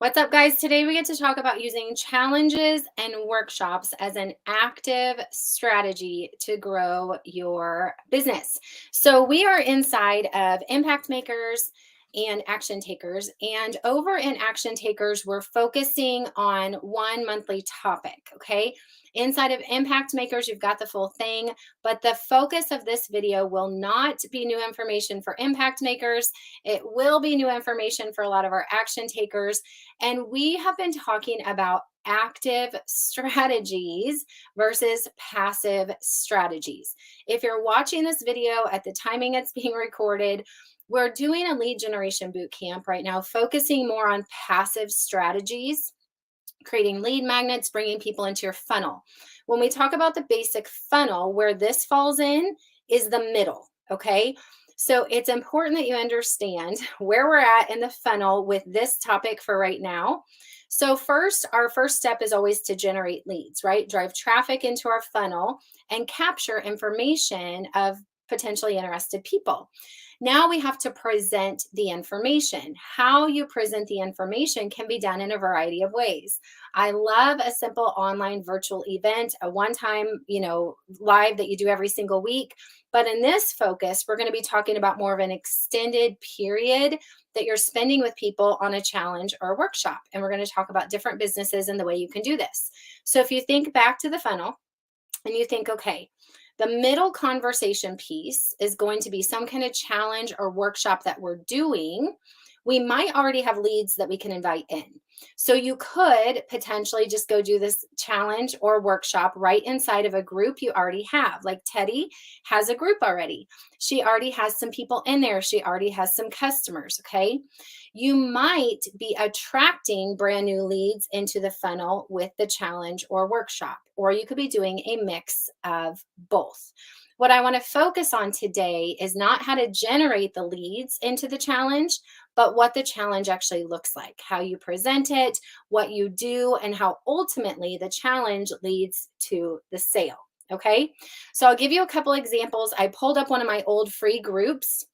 What's up, guys? Today we get to talk about using challenges and workshops as an active strategy to grow your business. So, we are inside of Impact Makers and Action Takers. And over in Action Takers, we're focusing on one monthly topic. Okay. Inside of Impact Makers, you've got the full thing, but the focus of this video will not be new information for Impact Makers. It will be new information for a lot of our Action Takers. And we have been talking about active strategies versus passive strategies. If you're watching this video at the timing it's being recorded, we're doing a lead generation boot camp right now, focusing more on passive strategies, creating lead magnets, bringing people into your funnel. When we talk about the basic funnel, where this falls in is the middle, okay? So it's important that you understand where we're at in the funnel with this topic for right now. So first, our first step is always to generate leads, right? Drive traffic into our funnel and capture information of potentially interested people. Now we have to present the information. How you present the information can be done in a variety of ways. I love a simple online virtual event, a one-time, live that you do every single week. But in this focus, we're going to be talking about more of an extended period that you're spending with people on a challenge or a workshop. And we're going to talk about different businesses and the way you can do this. So if you think back to the funnel and you think, okay, the middle conversation piece is going to be some kind of challenge or workshop that we're doing. We might already have leads that we can invite in. So you could potentially just go do this challenge or workshop right inside of a group you already have. Like Teddy has a group already. She already has some people in there. She already has some customers, okay? You might be attracting brand new leads into the funnel with the challenge or workshop, or you could be doing a mix of both. What I want to focus on today is not how to generate the leads into the challenge, but what the challenge actually looks like, how you present it, what you do, and how ultimately the challenge leads to the sale. Okay, so I'll give you a couple examples. I pulled up one of my old free groups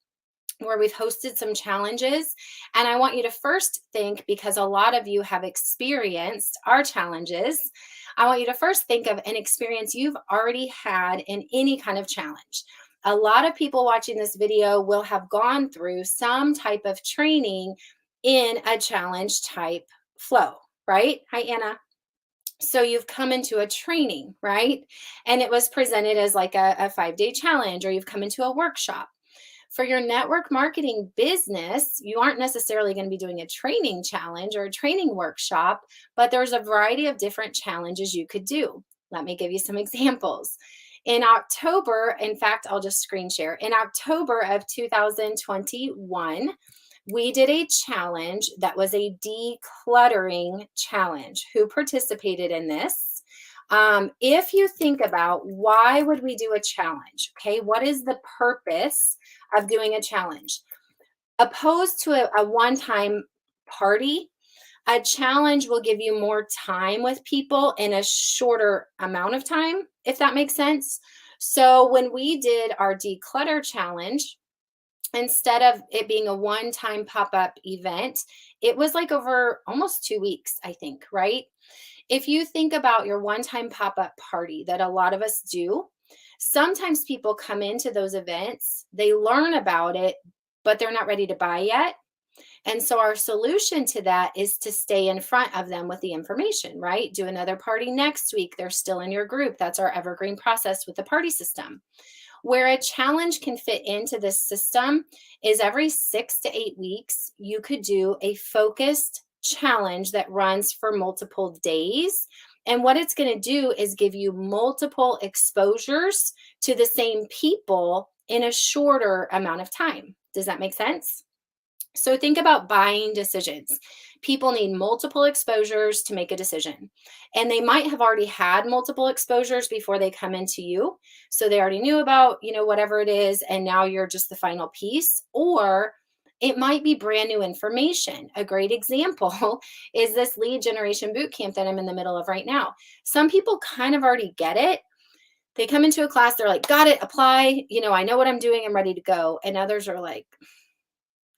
where we've hosted some challenges. And I want you to first think, because a lot of you have experienced our challenges, I want you to first think of an experience you've already had in any kind of challenge. A lot of people watching this video will have gone through some type of training in a challenge type flow, right? Hi, Anna. So you've come into a training, right? And it was presented as like a 5-day challenge, or you've come into a workshop. For your network marketing business, you aren't necessarily going to be doing a training challenge or a training workshop, but there's a variety of different challenges you could do. Let me give you some examples. In October, in fact, I'll just screen share. In October of 2021, we did a challenge that was a decluttering challenge. Who participated in this? If you think about why would we do a challenge, okay, what is the purpose of doing a challenge? Opposed to a one-time party, a challenge will give you more time with people in a shorter amount of time, if that makes sense. So when we did our declutter challenge, instead of it being a one-time pop-up event, it was like over almost 2 weeks, I think, right? If you think about your one-time pop-up party that a lot of us do, sometimes people come into those events, they learn about it, but they're not ready to buy yet. And so our solution to that is to stay in front of them with the information, right? Do another party next week. They're still in your group. That's our evergreen process with the party system. Where a challenge can fit into this system is every 6 to 8 weeks, you could do a focused challenge that runs for multiple days. And what it's going to do is give you multiple exposures to the same people in a shorter amount of time. Does that make sense? So think about buying decisions. People need multiple exposures to make a decision. And they might have already had multiple exposures before they come into you. So they already knew about, whatever it is, and now you're just the final piece. Or it might be brand new information. A great example is this lead generation boot camp that I'm in the middle of right now. Some people kind of already get it. They come into a class, they're like, got it, apply. I know what I'm doing. I'm ready to go. And others are like,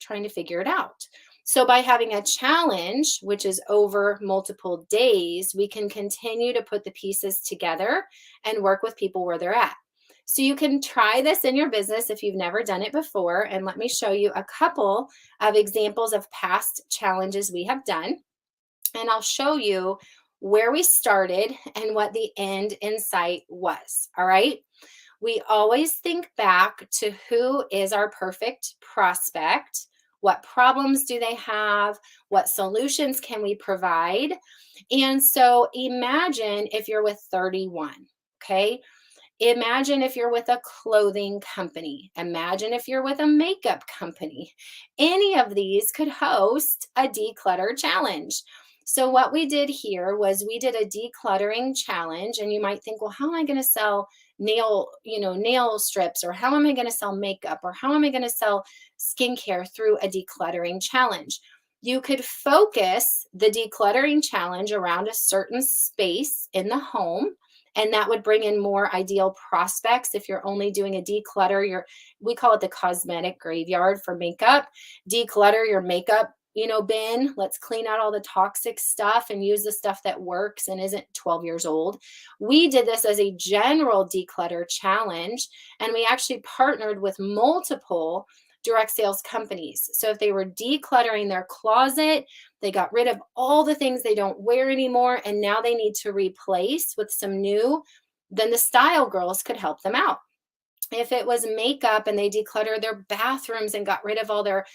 trying to figure it out. So by having a challenge, which is over multiple days, we can continue to put the pieces together and work with people where they're at. So you can try this in your business if you've never done it before. And let me show you a couple of examples of past challenges we have done. And I'll show you where we started and what the end in sight was. All right. We always think back to who is our perfect prospect. What problems do they have? What solutions can we provide? And so imagine if you're with 31, okay? Imagine if you're with a clothing company. Imagine if you're with a makeup company. Any of these could host a declutter challenge. So what we did here was we did a decluttering challenge, and you might think, well, how am I going to sell nail strips, or how am I going to sell makeup, or how am I going to sell skincare through a decluttering challenge? You could focus the decluttering challenge around a certain space in the home, and that would bring in more ideal prospects. If you're only doing a declutter, we call it the cosmetic graveyard for makeup. Declutter your makeup bin. Let's clean out all the toxic stuff and use the stuff that works and isn't 12 years old. We did this as a general declutter challenge, and we actually partnered with multiple direct sales companies. So if they were decluttering their closet, they got rid of all the things they don't wear anymore, and now they need to replace with some new, then the style girls could help them out. If it was makeup and they decluttered their bathrooms and got rid of all their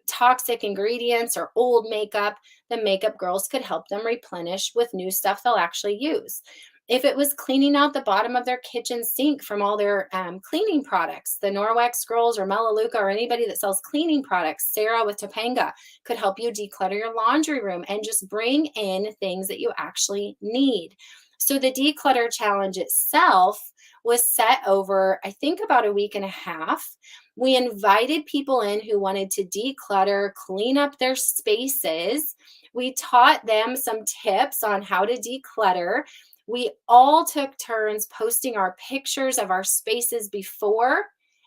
toxic ingredients or old makeup, the makeup girls could help them replenish with new stuff they'll actually use. If it was cleaning out the bottom of their kitchen sink from all their cleaning products, the Norwex girls or Melaleuca or anybody that sells cleaning products, Sarah with Topanga, could help you declutter your laundry room and just bring in things that you actually need. So the declutter challenge itself was set over, I think, about a week and a half. We invited people in who wanted to declutter, clean up their spaces. We taught them some tips on how to declutter. We all took turns posting our pictures of our spaces before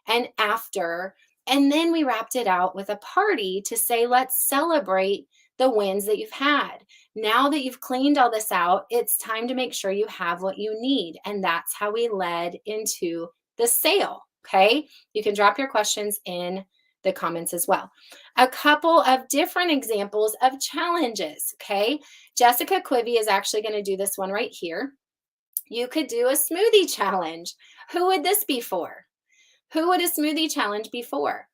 and after. And then we wrapped it out with a party to say, let's celebrate the wins that you've had. Now that you've cleaned all this out, it's time to make sure you have what you need. And that's how we led into the sale. Okay. You can drop your questions in the comments as well. A couple of different examples of challenges. Okay. Jessica Quivy is actually going to do this one right here. You could do a smoothie challenge. Who would this be for? Who would a smoothie challenge be for?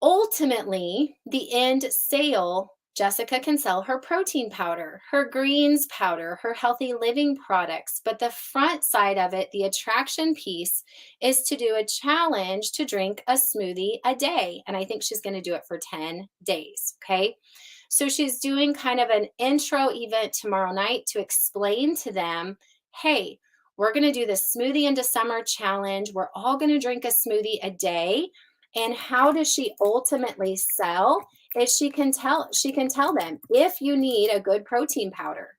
Ultimately, the end sale, Jessica can sell her protein powder, her greens powder, her healthy living products. But the front side of it, the attraction piece, is to do a challenge to drink a smoothie a day. And I think she's going to do it for 10 days. Okay. So she's doing kind of an intro event tomorrow night to explain to them, hey, we're going to do this smoothie into summer challenge. We're all going to drink a smoothie a day. And how does she ultimately sell? Is she can tell them, if you need a good protein powder,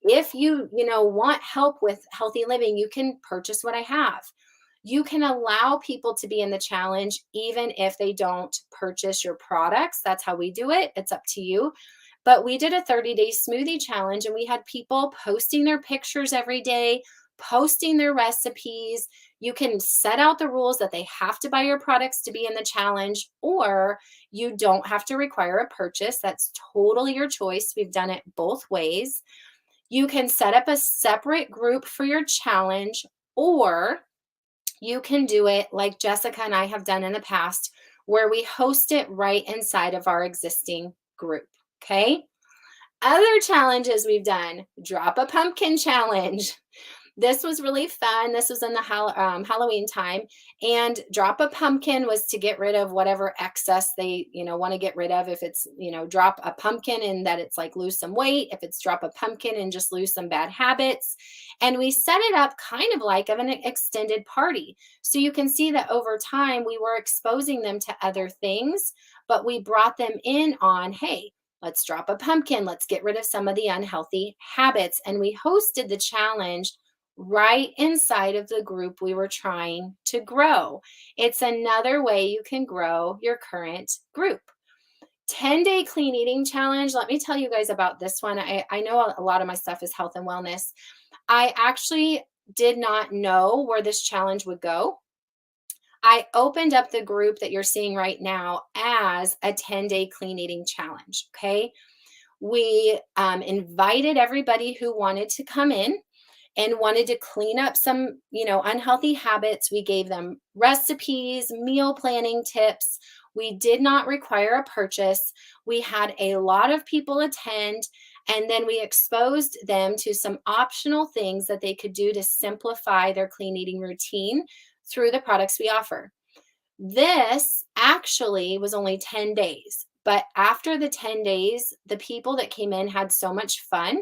if you want help with healthy living, you can purchase what I have. You can allow people to be in the challenge even if they don't purchase your products. That's how we do it. It's up to you. But we did a 30-day smoothie challenge, and we had people posting their pictures every day, posting their recipes. You can set out the rules that they have to buy your products to be in the challenge, or you don't have to require a purchase. That's totally your choice. We've done it both ways. You can set up a separate group for your challenge, or you can do it like Jessica and I have done in the past, where we host it right inside of our existing group. Okay. Other challenges we've done, drop a pumpkin challenge. This was really fun. This was in the Halloween time, and drop a pumpkin was to get rid of whatever excess they, want to get rid of. If it's, drop a pumpkin and that it's like lose some weight, if it's drop a pumpkin and just lose some bad habits. And we set it up kind of like of an extended party. So you can see that over time we were exposing them to other things, but we brought them in on, hey, let's drop a pumpkin. Let's get rid of some of the unhealthy habits. And we hosted the challenge right inside of the group we were trying to grow. It's another way you can grow your current group. 10-day clean eating challenge. Let me tell you guys about this one. I know a lot of my stuff is health and wellness. I actually did not know where this challenge would go. I opened up the group that you're seeing right now as a 10-day clean eating challenge. Okay. We invited everybody who wanted to come in and wanted to clean up some, unhealthy habits. We gave them recipes, meal planning tips. We did not require a purchase. We had a lot of people attend, and then we exposed them to some optional things that they could do to simplify their clean eating routine through the products we offer. This actually was only 10 days, but after the 10 days, the people that came in had so much fun.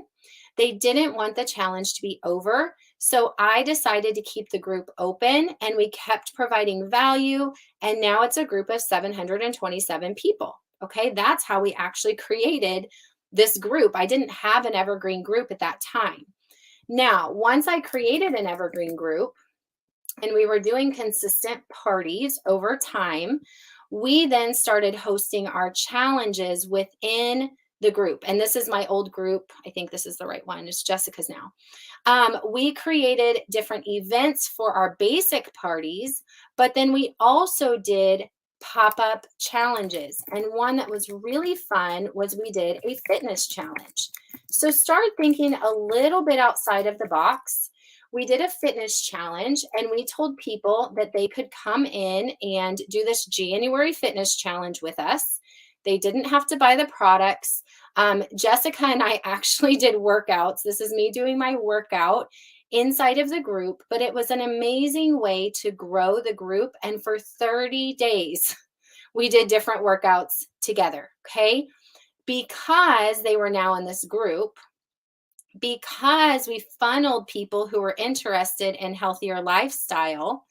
They didn't want the challenge to be over. So I decided to keep the group open and we kept providing value. And now it's a group of 727 people. Okay, that's how we actually created this group. I didn't have an evergreen group at that time. Now, once I created an evergreen group, and we were doing consistent parties over time, we then started hosting our challenges within the group. And this is my old group. I think this is the right one. It's Jessica's now. We created different events for our basic parties, but then we also did pop-up challenges. And one that was really fun was we did a fitness challenge. So start thinking a little bit outside of the box. We did a fitness challenge and we told people that they could come in and do this January fitness challenge with us. They didn't have to buy the products. Jessica and I actually did workouts. This is me doing my workout inside of the group, but it was an amazing way to grow the group. And for 30 days, we did different workouts together, okay? Because they were now in this group, because we funneled people who were interested in healthier lifestyle,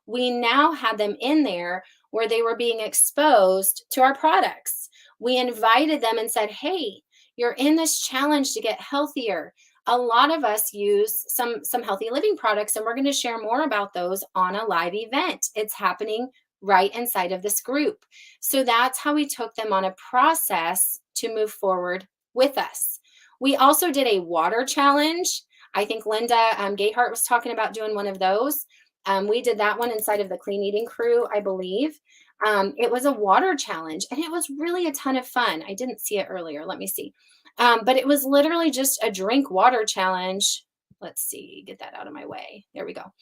we now had them in there where they were being exposed to our products. We invited them and said, hey, you're in this challenge to get healthier. A lot of us use some healthy living products, and we're going to share more about those on a live event. It's happening right inside of this group. So that's how we took them on a process to move forward with us. We also did a water challenge. I think Linda Gayhart was talking about doing one of those. We did that one inside of the Clean Eating crew, I believe. It was a water challenge, and it was really a ton of fun. I didn't see it earlier. Let me see. But it was literally just a drink water challenge. Let's see, get that out of my way. There we go.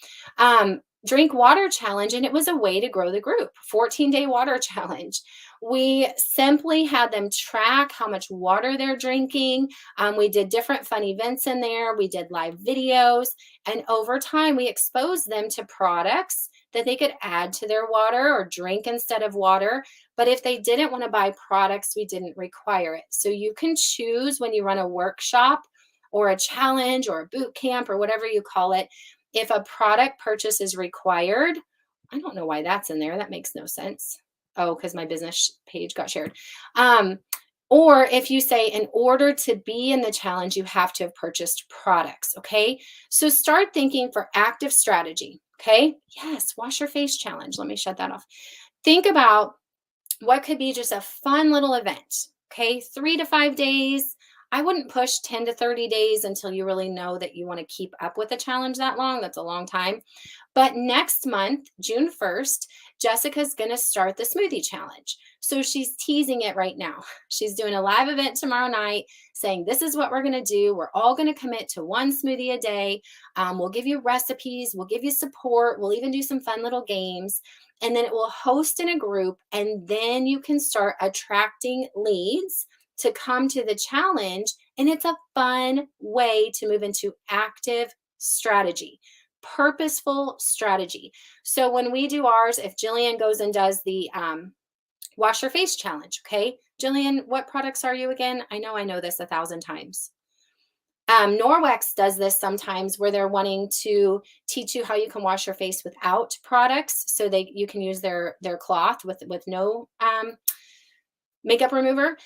Drink water challenge, and it was a way to grow the group. 14-day water challenge. We simply had them track how much water they're drinking. We did different fun events in there. We did live videos, and over time we exposed them to products that they could add to their water or drink instead of water. But if they didn't want to buy products, we didn't require it. So you can choose when you run a workshop or a challenge or a boot camp or whatever you call it. If a product purchase is required, I don't know why that's in there. That makes no sense. Oh, because my business page got shared. Or if you say, in order to be in the challenge, you have to have purchased products, okay? So start thinking for active strategy, okay? Yes, wash your face challenge. Let me shut that off. Think about what could be just a fun little event, okay? 3 to 5 days. I wouldn't push 10 to 30 days until you really know that you want to keep up with a challenge that long. That's a long time. But next month, June 1st, Jessica's going to start the smoothie challenge. So she's teasing it right now. She's doing a live event tomorrow night saying, this is what we're going to do. We're all going to commit to one smoothie a day. We'll give you recipes. We'll give you support. We'll even do some fun little games. And then it will host in a group. And then you can start attracting leads to come to the challenge. And it's a fun way to move into active strategy, purposeful strategy. So when we do ours, if Jillian goes and does the wash your face challenge, okay? Jillian, what products are you again? I know this 1,000 times. Norwex does this sometimes where they're wanting to teach you how you can wash your face without products, so you can use their cloth with no makeup remover.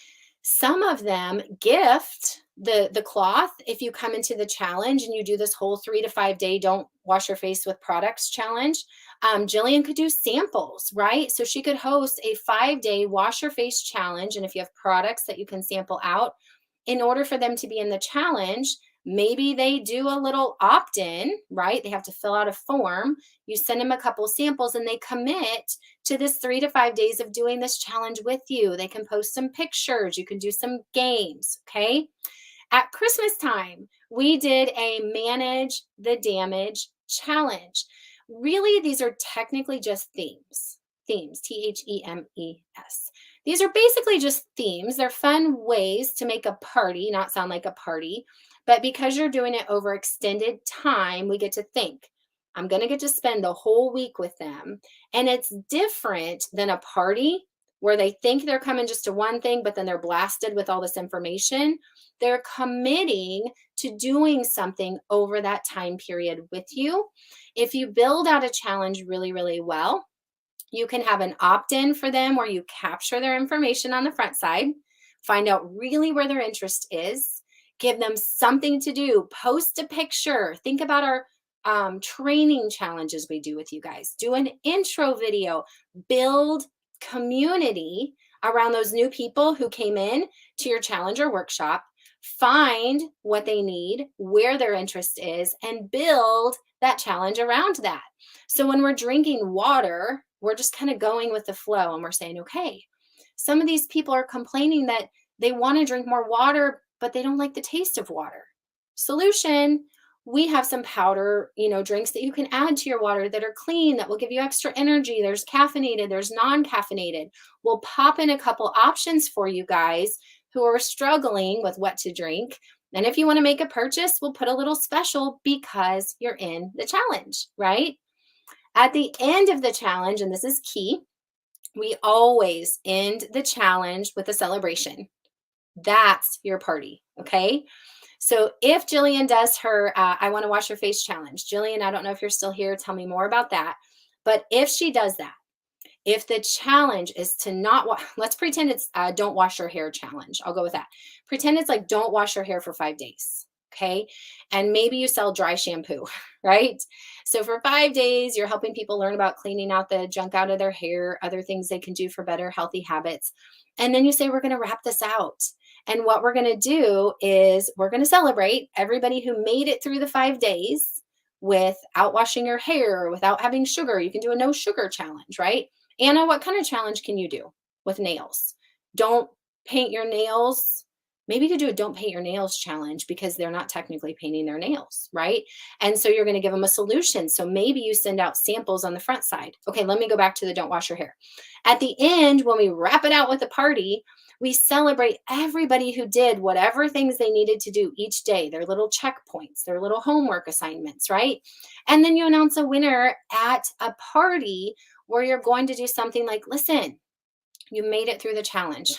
Some of them gift the cloth if you come into the challenge and you do this whole 3 to 5 day don't wash your face with products challenge. Jillian could do samples, right? So she could host a 5 day wash your face challenge. And if you have products that you can sample out, in order for them to be in the challenge, maybe they do a little opt in, right? They have to fill out a form. You send them a couple samples and they commit to this 3 to 5 days of doing this challenge with you. They can post some pictures. You can do some games. Okay. At Christmas time, we did a manage the damage challenge. Really, these are technically just themes. Themes, Themes. These are basically just themes. They're fun ways to make a party, not sound like a party. But because you're doing it over extended time, we get to think, I'm going to get to spend the whole week with them. And it's different than a party where they think they're coming just to one thing, but then they're blasted with all this information. They're committing to doing something over that time period with you. If you build out a challenge really, really well, you can have an opt-in for them where you capture their information on the front side, find out really where their interest is, give them something to do, post a picture. Think about our training challenges we do with you guys. Do an intro video, build community around those new people who came in to your challenge or workshop. Find what they need, where their interest is, and build that challenge around that. So when we're drinking water, we're just kind of going with the flow and we're saying, okay, some of these people are complaining that they want to drink more water, but they don't like the taste of water. Solution, we have some powder, drinks that you can add to your water that are clean, that will give you extra energy. There's caffeinated, there's non-caffeinated. We'll pop in a couple options for you guys who are struggling with what to drink. And if you want to make a purchase, we'll put a little special because you're in the challenge, right? At the end of the challenge, and this is key, we always end the challenge with a celebration. That's your party, okay? So if Jillian does her I want to wash your face challenge, Jillian, I don't know if you're still here, tell me more about that. But if she does that, if the challenge is to not let's pretend it's don't wash your hair challenge. I'll go with that. Pretend it's like don't wash your hair for 5 days. Okay. And maybe you sell dry shampoo, right? So for 5 days, you're helping people learn about cleaning out the junk out of their hair, other things they can do for better healthy habits. And then you say, we're going to wrap this out. And what we're going to do is we're going to celebrate everybody who made it through the 5 days without washing your hair or without having sugar. You can do a no sugar challenge, right? Anna, what kind of challenge can you do with nails? Don't paint your nails. Maybe you could do a don't paint your nails challenge because they're not technically painting their nails, right? And so you're going to give them a solution. So maybe you send out samples on the front side. Okay, let me go back to the don't wash your hair. At the end, when we wrap it out with a party, we celebrate everybody who did whatever things they needed to do each day, their little checkpoints, their little homework assignments, right? And then you announce a winner at a party where you're going to do something like, listen, you made it through the challenge.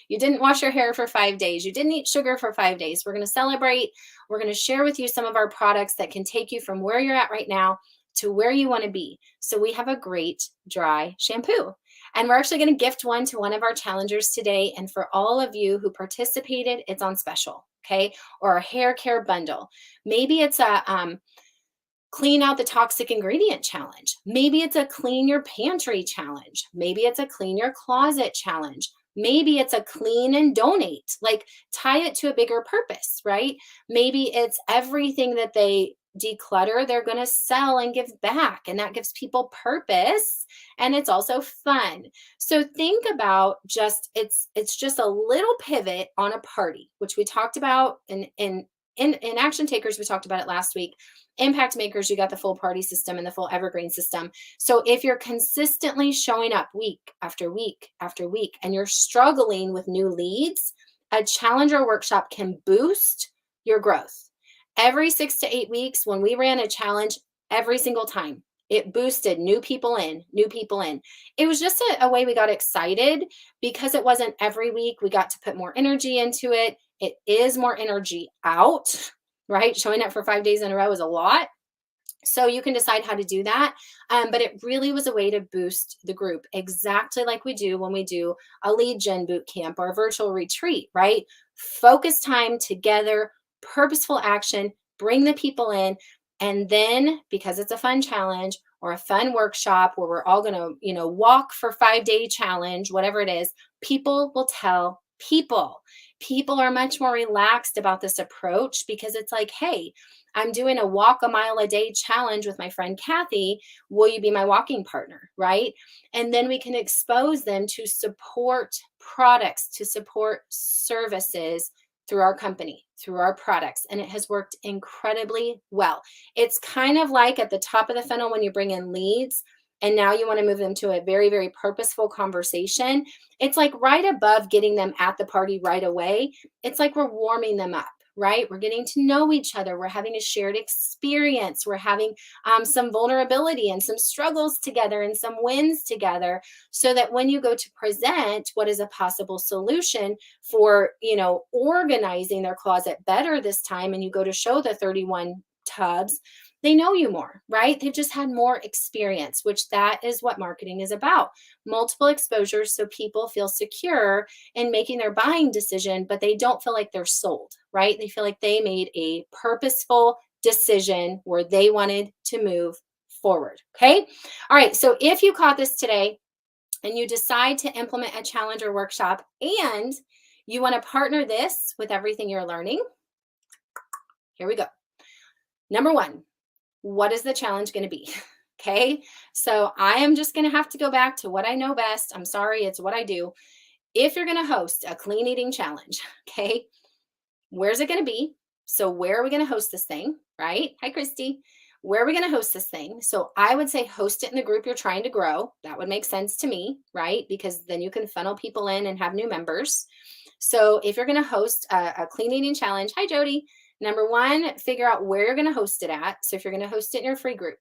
You didn't wash your hair for 5 days. You didn't eat sugar for 5 days. We're going to celebrate. We're going to share with you some of our products that can take you from where you're at right now to where you want to be. So we have a great dry shampoo. And we're actually going to gift one to one of our challengers today. And for all of you who participated, it's on special, okay? Or a hair care bundle. Maybe it's a clean out the toxic ingredient challenge. Maybe it's a clean your pantry challenge. Maybe it's a clean your closet challenge. Maybe it's a clean and donate, like tie it to a bigger purpose, right? Maybe it's everything that they declutter, they're going to sell and give back. And that gives people purpose. And it's also fun. So think about it's just a little pivot on a party, which we talked about in Action Takers, we talked about it last week. Impact Makers, you got the full party system and the full evergreen system. So if you're consistently showing up week after week after week and you're struggling with new leads, a challenge or workshop can boost your growth. Every 6 to 8 weeks, when we ran a challenge, every single time, it boosted new people in. It was just a way we got excited because it wasn't every week. We got to put more energy into it. It is more energy out, right? Showing up for 5 days in a row is a lot. So you can decide how to do that. But it really was a way to boost the group, exactly like we do when we do a lead gen boot camp or a virtual retreat, right? Focus time together, purposeful action, bring the people in. And then because it's a fun challenge or a fun workshop where we're all going to, walk for 5-day challenge, whatever it is, people will tell people. People are much more relaxed about this approach because it's like, hey, I'm doing a walk a mile a day challenge with my friend Cathy. Will you be my walking partner? Right. And then we can expose them to support products, to support services through our company, through our products. And it has worked incredibly well. It's kind of like at the top of the funnel when you bring in leads. And now you want to move them to a very, very purposeful conversation. It's like right above getting them at the party right away. It's like we're warming them up, right? We're getting to know each other. We're having a shared experience. We're having some vulnerability and some struggles together and some wins together so that when you go to present what is a possible solution for, organizing their closet better this time, and you go to show the 31 tubs, they know you more, right? They've just had more experience, which that is what marketing is about. Multiple exposures so people feel secure in making their buying decision, but they don't feel like they're sold, right? They feel like they made a purposeful decision where they wanted to move forward. Okay. All right. So if you caught this today and you decide to implement a challenge or workshop and you want to partner this with everything you're learning, here we go. Number one, what is the challenge going to be? Okay. So I am just going to have to go back to what I know best. I'm sorry. It's what I do. If you're going to host a clean eating challenge, okay, where's it going to be? So where are we going to host this thing? Right? Hi, Christy. Where are we going to host this thing? So I would say host it in the group you're trying to grow. That would make sense to me, right? Because then you can funnel people in and have new members. So if you're going to host a clean eating challenge, hi, Jody. Number one, figure out where you're going to host it at. So if you're going to host it in your free group,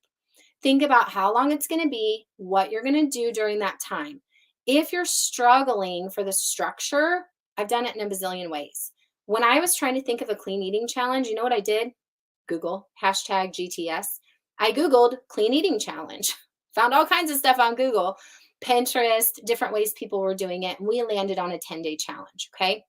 think about how long it's going to be, what you're going to do during that time. If you're struggling for the structure, I've done it in a bazillion ways. When I was trying to think of a clean eating challenge, you know what I did? Google, hashtag GTS. I Googled clean eating challenge, found all kinds of stuff on Google, Pinterest, different ways people were doing it. And we landed on a 10-day challenge. Okay.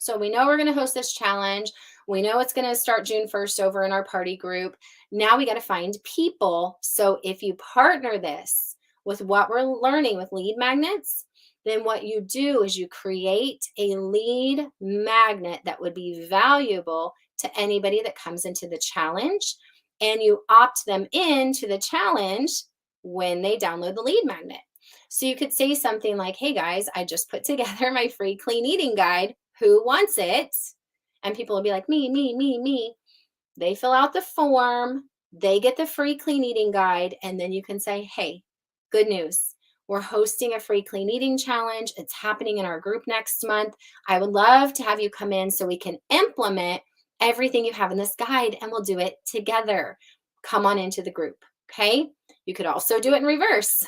So we know we're going to host this challenge. We know it's going to start June 1st over in our party group. Now we got to find people. So if you partner this with what we're learning with lead magnets, then what you do is you create a lead magnet that would be valuable to anybody that comes into the challenge, and you opt them into the challenge when they download the lead magnet. So you could say something like, hey guys, I just put together my free clean eating guide. Who wants it? And people will be like, me, me, me, me. They fill out the form, they get the free clean eating guide, and then you can say, hey, good news. We're hosting a free clean eating challenge. It's happening in our group next month. I would love to have you come in so we can implement everything you have in this guide, and we'll do it together. Come on into the group, okay? You could also do it in reverse.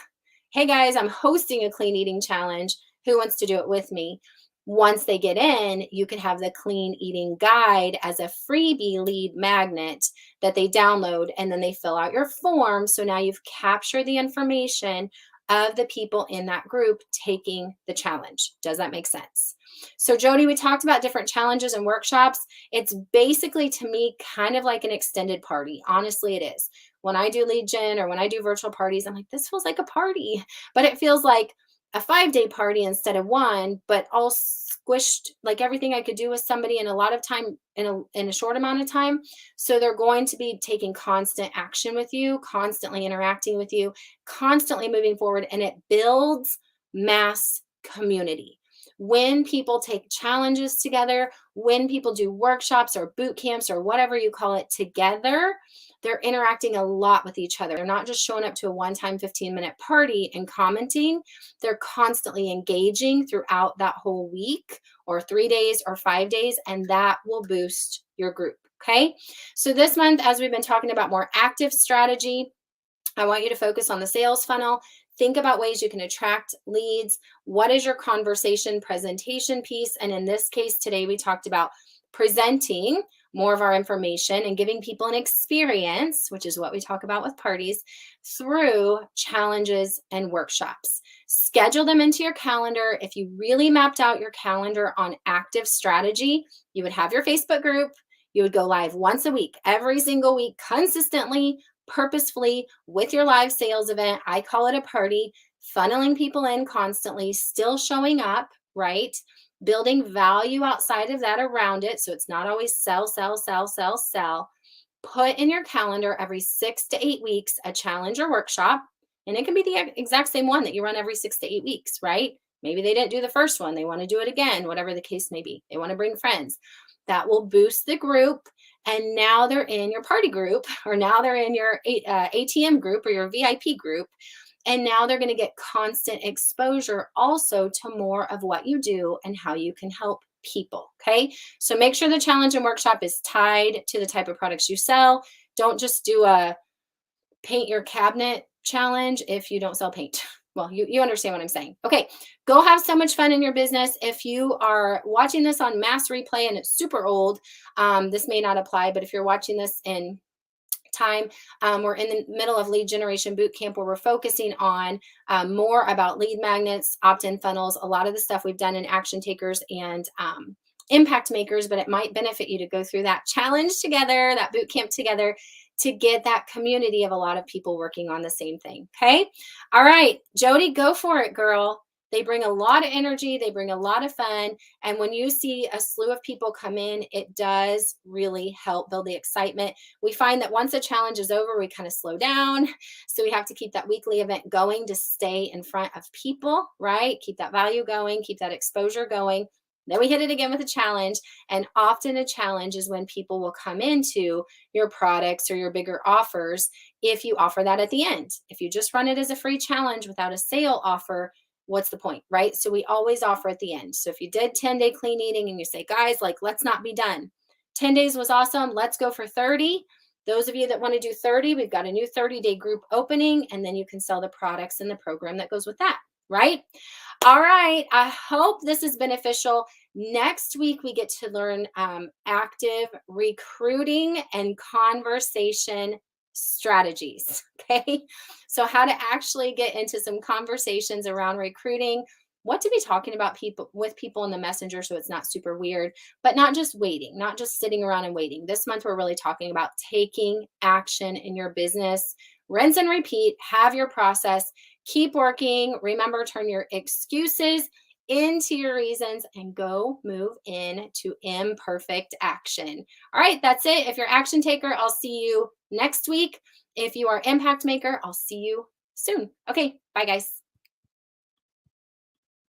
Hey guys, I'm hosting a clean eating challenge. Who wants to do it with me? Once they get in, you could have the clean eating guide as a freebie lead magnet that they download, and then they fill out your form. So now you've captured the information of the people in that group taking the challenge. Does that make sense? So Jody, we talked about different challenges and workshops. It's basically, to me, kind of like an extended party. Honestly, it is. When I do lead gen or when I do virtual parties, I'm like, this feels like a party, but it feels like a 5-day party instead of one, but all squished, like everything I could do with somebody in a lot of time, in a short amount of time. So they're going to be taking constant action with you, constantly interacting with you, constantly moving forward, and it builds mass community. When people take challenges together, when people do workshops or boot camps or whatever you call it together, they're interacting a lot with each other. They're not just showing up to a one-time 15-minute party and commenting. They're constantly engaging throughout that whole week or 3 days or 5 days, and that will boost your group, okay? So this month, as we've been talking about more active strategy, I want you to focus on the sales funnel. Think about ways you can attract leads. What is your conversation presentation piece? And in this case today, we talked about presenting more of our information and giving people an experience, which is what we talk about with parties, through challenges and workshops. Schedule them into your calendar. If you really mapped out your calendar on active strategy, you would have your Facebook group. You would go live once a week, every single week, consistently, purposefully with your live sales event. I call it a party, funneling people in constantly, still showing up, right? Building value outside of that around it. So it's not always sell, sell, sell, sell, sell. Put in your calendar every 6 to 8 weeks a challenge or workshop. And it can be the exact same one that you run every 6 to 8 weeks, right? Maybe they didn't do the first one. They want to do it again, whatever the case may be. They want to bring friends. That will boost the group. And now they're in your party group, or now they're in your ATM group or your VIP group. And now they're going to get constant exposure also to more of what you do and how you can help people. Okay. So make sure the challenge and workshop is tied to the type of products you sell. Don't just do a paint your cabinet challenge if you don't sell paint. Well, you understand what I'm saying. Okay, go have so much fun in your business. If you are watching this on mass replay and it's super old, this may not apply, but if you're watching this in time, we're in the middle of lead generation boot camp where we're focusing on more about lead magnets, opt-in funnels, a lot of the stuff we've done in action takers and impact makers, but it might benefit you to go through that challenge together, that boot camp together, to get that community of a lot of people working on the same thing. Okay. All right, Jody, go for it, girl. They bring a lot of energy. They bring a lot of fun. And when you see a slew of people come in, it does really help build the excitement. We find that once a challenge is over, we kind of slow down. So we have to keep that weekly event going to stay in front of people, right? Keep that value going, keep that exposure going. Then we hit it again with a challenge. And often a challenge is when people will come into your products or your bigger offers if you offer that at the end. If you just run it as a free challenge without a sale offer, what's the point, right? So we always offer at the end. So if you did 10-day clean eating and you say, guys, like, let's not be done. 10 days was awesome. Let's go for 30. Those of you that want to do 30, we've got a new 30-day group opening, and then you can sell the products and the program that goes with that, right? All right. I hope this is beneficial. Next week, we get to learn active recruiting and conversation strategies. Okay. So how to actually get into some conversations around recruiting, what to be talking about with people in the messenger so it's not super weird, but not just waiting, not just sitting around and waiting. This month, we're really talking about taking action in your business. Rinse and repeat, have your process, keep working. Remember, turn your excuses into your reasons and go move into imperfect action. All right, that's it. If you're action taker, I'll see you next week. If you are impact maker, I'll see you soon. Okay, bye guys.